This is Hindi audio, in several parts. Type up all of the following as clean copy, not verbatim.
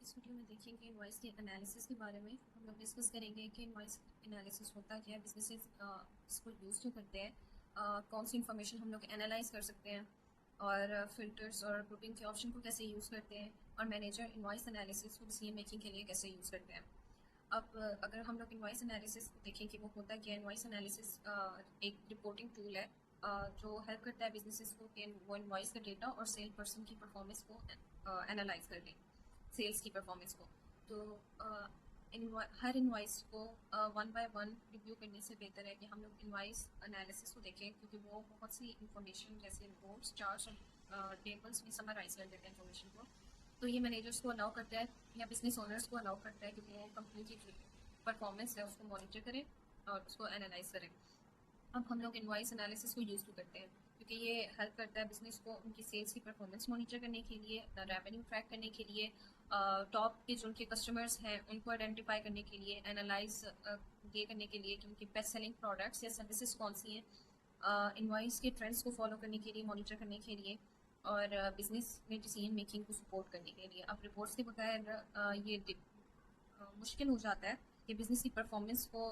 इस वीडियो में देखेंगे इनवॉइस के एनालिसिस के बारे में। हम लोग डिस्कस करेंगे कि इनवॉइस एनालिसिस होता क्या है, बिजनेसेस इसको यूज़ क्यों करते हैं, कौन सी इन्फॉर्मेशन हम लोग एनालाइज कर सकते हैं, और फिल्टर्स और ग्रुपिंग के ऑप्शन को कैसे यूज़ करते हैं, और मैनेजर इनवॉइस एनालिसिस को डिसीजन मेकिंग के लिए कैसे यूज़ करते हैं। अब अगर हम लोग इनवॉइस एनालिसिस देखें कि वो होता क्या है। इनवॉइस एनालिसिस एक रिपोर्टिंग टूल है जो हेल्प करता है बिजनेसेस को कि वो इनवॉइस का डेटा और सेल पर्सन की परफॉर्मेंस को एनालाइज कर लें, सेल्स की परफॉर्मेंस को। तो हर इनवॉइस को वन बाय वन रिव्यू करने से बेहतर है कि हम लोग इनवॉइस एनालिसिस को देखें, क्योंकि वो बहुत सी इंफॉर्मेशन जैसे रिपोर्ट्स, चार्ट्स और टेबल्स में समराइज कर देते हैं इंफॉर्मेशन को। तो ये मैनेजर्स को अलाउ करता है या बिजनेस ओनर्स को अलाउ करता है कि वो कंपनी की परफॉर्मेंस है उसको मॉनिटर करें और उसको एनालाइज करें। अब हम लोग इनवॉइस एनालिसिस को यूज़ करते हैं क्योंकि ये हेल्प करता है बिजनेस को उनकी सेल्स की परफॉर्मेंस मॉनिटर करने के लिए, अपना रेवेन्यू ट्रैक करने के लिए, टॉप के जो उनके कस्टमर्स हैं उनको आइडेंटिफाई करने के लिए, एनालाइज ये करने के लिए कि उनकी बेस्ट सेलिंग प्रोडक्ट्स या सर्विसेज कौन सी हैं, इनवॉइस के ट्रेंड्स को फॉलो करने के लिए, मॉनिटर करने के लिए, और बिजनेस में डिसीजन मेकिंग को सपोर्ट करने के लिए। अब रिपोर्ट्स के बगैर ये मुश्किल हो जाता है कि बिज़नेस की परफॉर्मेंस को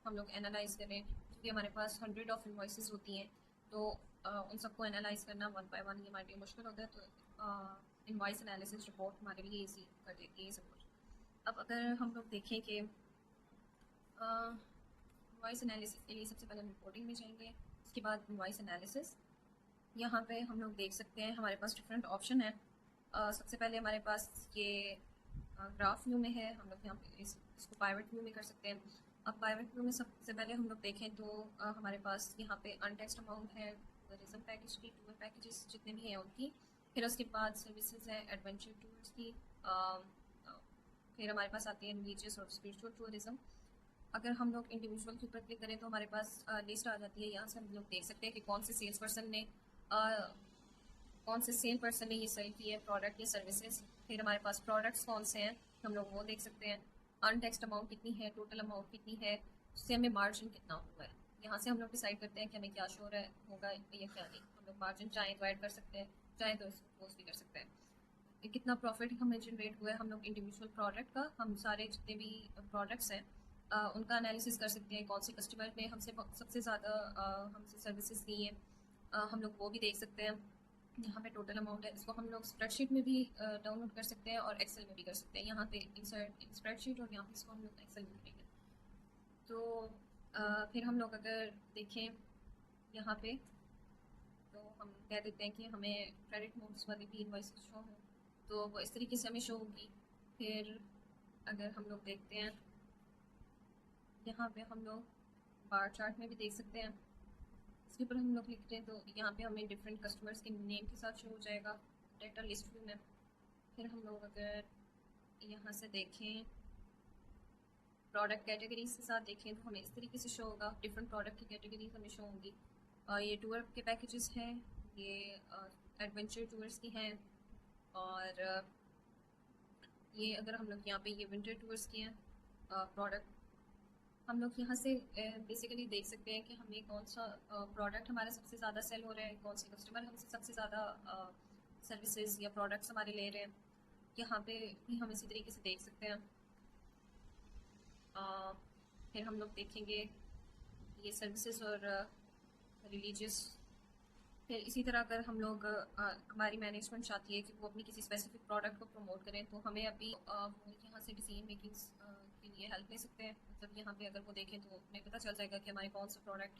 हम लोग एनालाइज करें, क्योंकि हमारे पास हंड्रेड ऑफ इन्वॉइसेस होती हैं। तो उन सबको एनालाइज करना वन बाय वन ये हमारे लिए मुश्किल होता है। तो इन्वॉइस एनालिसिस रिपोर्ट हमारे लिए ईजी कर देती है ये सब कुछ। अब अगर हम लोग देखें कि इन्वॉइस एनालिसिस के लिए सबसे पहले हम रिपोर्टिंग में जाएंगे, उसके बाद इन्वॉइस एनालिसिस। यहाँ पे हम लोग देख सकते हैं हमारे पास डिफरेंट ऑप्शन है। सबसे पहले हमारे पास ये ग्राफ व्यू में है। हम लोग यहाँ पे इसको पाइवट व्यू में कर सकते हैं। अब पाइवट व्यू में सबसे पहले हम लोग देखें तो हमारे पास यहाँ पे अनटेक्स्ट अमाउंट है, टूरिज्म पैकेज की, टूर पैकेजेस जितने भी हैं उनकी। फिर उसके बाद सर्विसेज है एडवेंचर टूर्स की। फिर हमारे पास आती है रिलीजियस और स्पिरिचुअल टूरिज्म। अगर हम लोग इंडिविजुअल के ऊपर क्लिक करें तो हमारे पास लिस्ट आ जाती है। यहाँ से हम लोग देख सकते हैं कि कौन से सेल्स पर्सन ने कौन से सेल पर्सन ने ये सेल की है प्रोडक्ट या सर्विसेज। फिर हमारे पास प्रोडक्ट्स कौन से हैं, हम लोग वो देख सकते हैं। अनटेक्स्ट अमाउंट कितनी है, टोटल अमाउंट कितनी है, उससे हमें मार्जिन कितना हुआ है। यहाँ से हम लोग डिसाइड करते हैं कि हमें क्या शो होगा या क्या नहीं। हम लोग मार्जिन चाहे तो ऐड कर सकते हैं, चाहे तो इसको क्लोज भी कर सकते हैं। कितना प्रॉफिट हमें जनरेट हुआ है, हम लोग इंडिविजुअल प्रोडक्ट का, हम सारे जितने भी प्रोडक्ट्स हैं उनका एनालिसिस कर सकते हैं। कौन से कस्टमर ने हमसे सबसे ज़्यादा हमसे सर्विसेज दी हैं, हम लोग वो भी देख सकते हैं। यहाँ पे टोटल अमाउंट है, इसको हम लोग स्प्रेडशीट में भी डाउनलोड कर सकते हैं और एक्सेल में भी कर सकते हैं। यहाँ पे इंसर्ट इन स्प्रेडशीट और यहाँ पे इसको हम लोग एक्सेल में करेंगे। तो फिर हम लोग अगर देखें यहाँ पे, तो हम कह देते हैं कि हमें क्रेडिट नोट्स वाली भी इनवॉइसेस शो हो, तो वो इस तरीके से हमें शो होगी। फिर अगर हम लोग देखते हैं यहाँ पे, हम लोग बार चार्ट में भी देख सकते हैं। इसके ऊपर हम लोग लिखते हैं तो यहाँ पे हमें डिफरेंट कस्टमर्स के नेम के साथ शो हो जाएगा डेटा लिस्ट व्यू में। फिर हम लोग अगर यहाँ से देखें प्रोडक्ट कैटेगरीज के साथ देखें तो हमें इस तरीके से शो होगा। डिफरेंट प्रोडक्ट की कैटेगरीज हमें शो होंगी। ये टूर के पैकेजेस हैं, ये एडवेंचर टूर्स की हैं, और ये अगर हम लोग यहाँ पे ये विंटर टूर्स की हैं प्रोडक्ट। हम लोग यहाँ से बेसिकली देख सकते हैं कि हमें कौन सा प्रोडक्ट हमारा सबसे ज़्यादा सेल हो रहा है, कौन से कस्टमर हमसे सबसे ज़्यादा सर्विसेज या प्रोडक्ट्स हमारे ले रहे हैं। यहाँ पे भी हम इसी तरीके से देख सकते हैं। फिर हम लोग देखेंगे ये सर्विसेज और रिलीजियस। फिर इसी तरह अगर हम लोग हमारी मैनेजमेंट चाहती है कि वो अपनी किसी स्पेसिफिक प्रोडक्ट को प्रमोट करें, तो हमें अभी वो यहाँ से डिसीजन मेकिंग के लिए हेल्प ले सकते हैं। मतलब यहाँ पे अगर वो देखें तो उन्हें पता चल जाएगा कि हमारे कौन सा प्रोडक्ट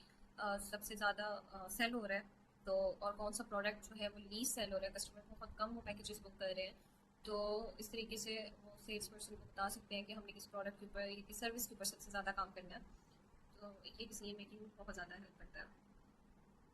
सबसे ज़्यादा सेल हो रहा है, तो और कौन सा प्रोडक्ट जो है वो लीज सेल हो रहा है, कस्टमर बहुत कम वो पैकेजेस बुक कर रहे हैं। तो इस तरीके से वो सेल्स पर्सन को बता सकते हैं कि हमें किस प्रोडक्ट के ऊपर या किस सर्विस के ऊपर सबसे ज़्यादा काम करना है। तो ये डिसीजन मेकिंग बहुत ज़्यादा हेल्प करता है।